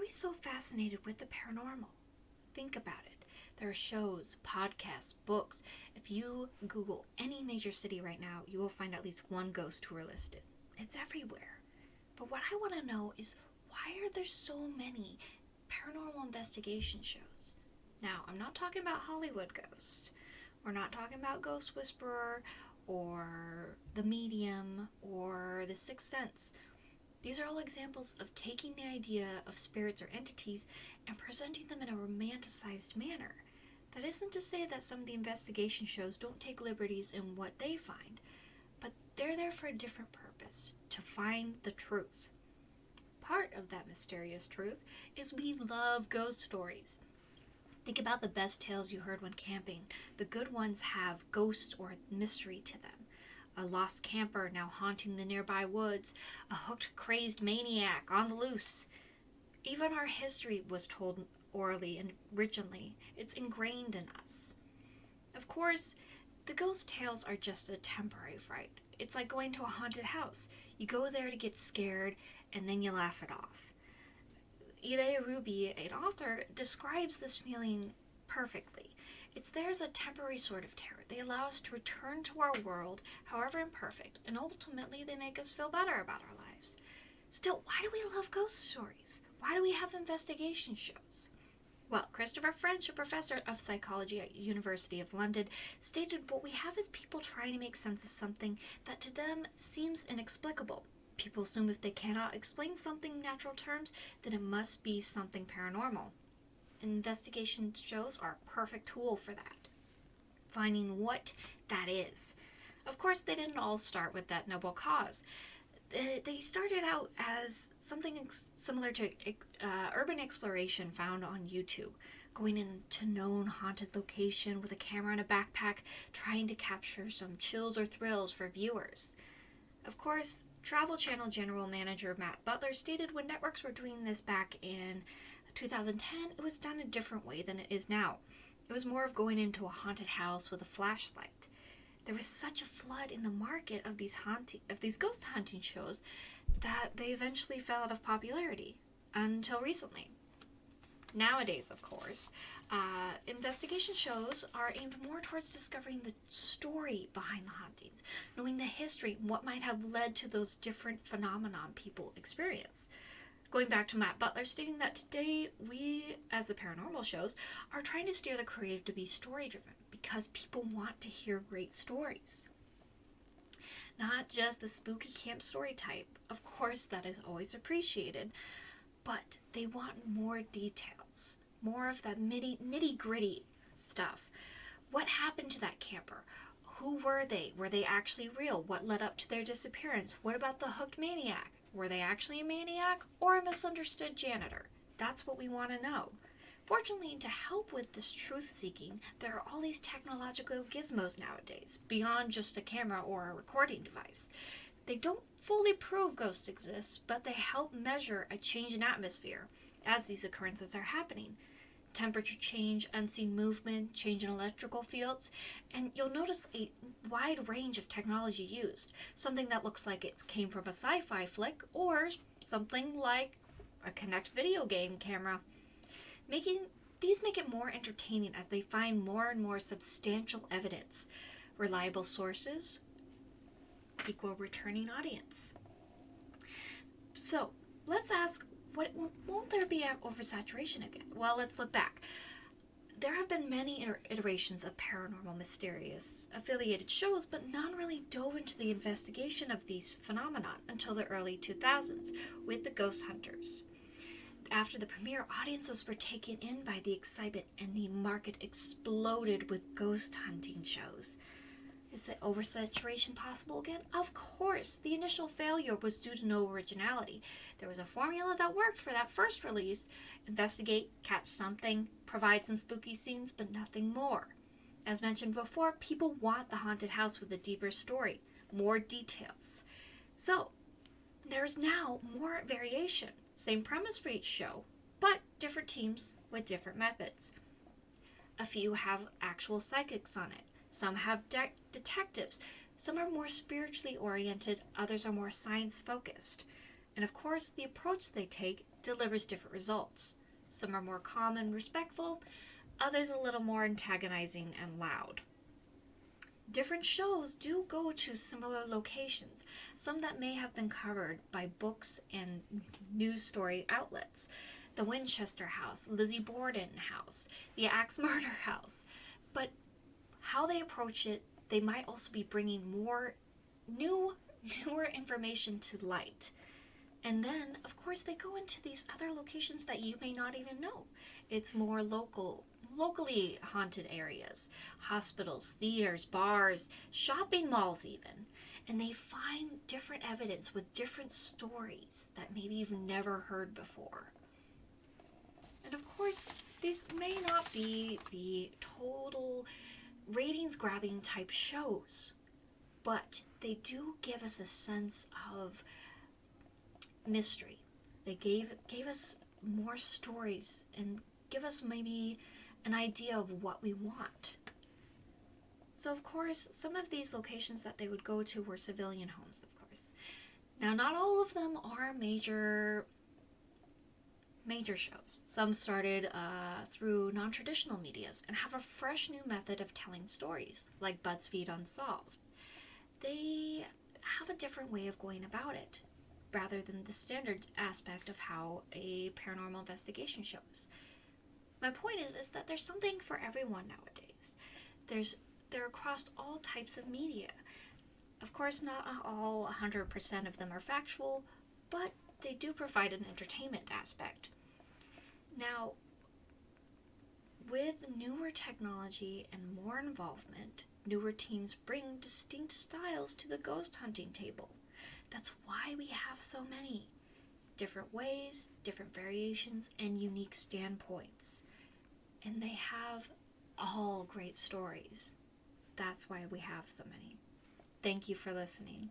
we so fascinated with the paranormal? Think about it. There are shows, podcasts, books. If you Google any major city right now, you will find at least one ghost tour listed. It's everywhere. But what I want to know is, why are there so many paranormal investigation shows? Now, I'm not talking about Hollywood Ghost. We're not talking about Ghost Whisperer or The Medium or The Sixth Sense. These are all examples of taking the idea of spirits or entities and presenting them in a romanticized manner. That isn't to say that some of the investigation shows don't take liberties in what they find, but they're there for a different purpose, to find the truth. Part of that mysterious truth is we love ghost stories. Think about the best tales you heard when camping. The good ones have ghost or mystery to them. A lost camper now haunting the nearby woods, a hooked, crazed maniac on the loose. Even our history was told orally and originally. It's ingrained in us. Of course, the ghost tales are just a temporary fright. It's like going to a haunted house. You go there to get scared, and then you laugh it off. Ilya Ruby, an author, describes this feeling perfectly. It's there's a temporary sort of terror. They allow us to return to our world, however imperfect, and ultimately they make us feel better about our lives. Still, why do we love ghost stories? Why do we have investigation shows? Well, Christopher French, a professor of psychology at University of London, stated what we have is people trying to make sense of something that to them seems inexplicable. People assume if they cannot explain something in natural terms, then it must be something paranormal. Investigation shows are a perfect tool for that, finding what that is. Of course, they didn't all start with that noble cause. They started out as something similar to urban exploration found on YouTube, going into known haunted location with a camera and a backpack, trying to capture some chills or thrills for viewers. Of course, Travel Channel General Manager Matt Butler stated when networks were doing this back in 2010, it was done a different way than it is now. It was more of going into a haunted house with a flashlight. There was such a flood in the market of these ghost hunting shows that they eventually fell out of popularity until recently. Nowadays, of course, investigation shows are aimed more towards discovering the story behind the hauntings, knowing the history, what might have led to those different phenomenon people experience. Going back to Matt Butler stating that today we, as the paranormal shows, are trying to steer the creative to be story-driven because people want to hear great stories. Not just the spooky camp story type. Of course, that is always appreciated, but they want more details, more of that nitty-gritty stuff. What happened to that camper? Who were they? Were they actually real? What led up to their disappearance? What about the hooked maniac? Were they actually a maniac or a misunderstood janitor? That's what we want to know. Fortunately, to help with this truth-seeking, there are all these technological gizmos nowadays, beyond just a camera or a recording device. They don't fully prove ghosts exist, but they help measure a change in atmosphere as these occurrences are happening. Temperature change, unseen movement, change in electrical fields, and you'll notice a wide range of technology used. Something that looks like it came from a sci-fi flick, or something like a Kinect video game camera. These make it more entertaining as they find more and more substantial evidence. Reliable sources equal returning audience. So, let's ask, won't there be oversaturation again? Well, let's look back. There have been many iterations of paranormal mysterious affiliated shows, but none really dove into the investigation of these phenomena until the early 2000s with the Ghost Hunters. After the premiere, audiences were taken in by the excitement and the market exploded with ghost hunting shows. Is the oversaturation possible again? Of course! The initial failure was due to no originality. There was a formula that worked for that first release. Investigate, catch something, provide some spooky scenes, but nothing more. As mentioned before, people want the haunted house with a deeper story, more details. So, there's now more variation. Same premise for each show, but different teams with different methods. A few have actual psychics on it. Some have detectives. Some are more spiritually oriented. Others are more science-focused. And of course, the approach they take delivers different results. Some are more calm and respectful, others a little more antagonizing and loud. Different shows do go to similar locations, some that may have been covered by books and news story outlets. The Winchester House, Lizzie Borden House, the Axe Murder House. But how they approach it, they might also be bringing more newer information to light. And then, of course, they go into these other locations that you may not even know. It's more locally haunted areas, hospitals, theaters, bars, shopping malls even. And they find different evidence with different stories that maybe you've never heard before. And of course, these may not be the total ratings grabbing type shows, but they do give us a sense of mystery. They gave us more stories and give us maybe an idea of what we want. So of course, some of these locations that they would go to were civilian homes, of course. Now, not all of them are major shows. Some started through non-traditional medias and have a fresh new method of telling stories, like BuzzFeed Unsolved. They have a different way of going about it, rather than the standard aspect of how a paranormal investigation shows. My point is that there's something for everyone nowadays. They're across all types of media. Of course, not all 100% of them are factual, but they do provide an entertainment aspect. Now, with newer technology and more involvement, newer teams bring distinct styles to the ghost hunting table. That's why we have so many. Different ways, different variations, and unique standpoints. And they have all great stories. That's why we have so many. Thank you for listening.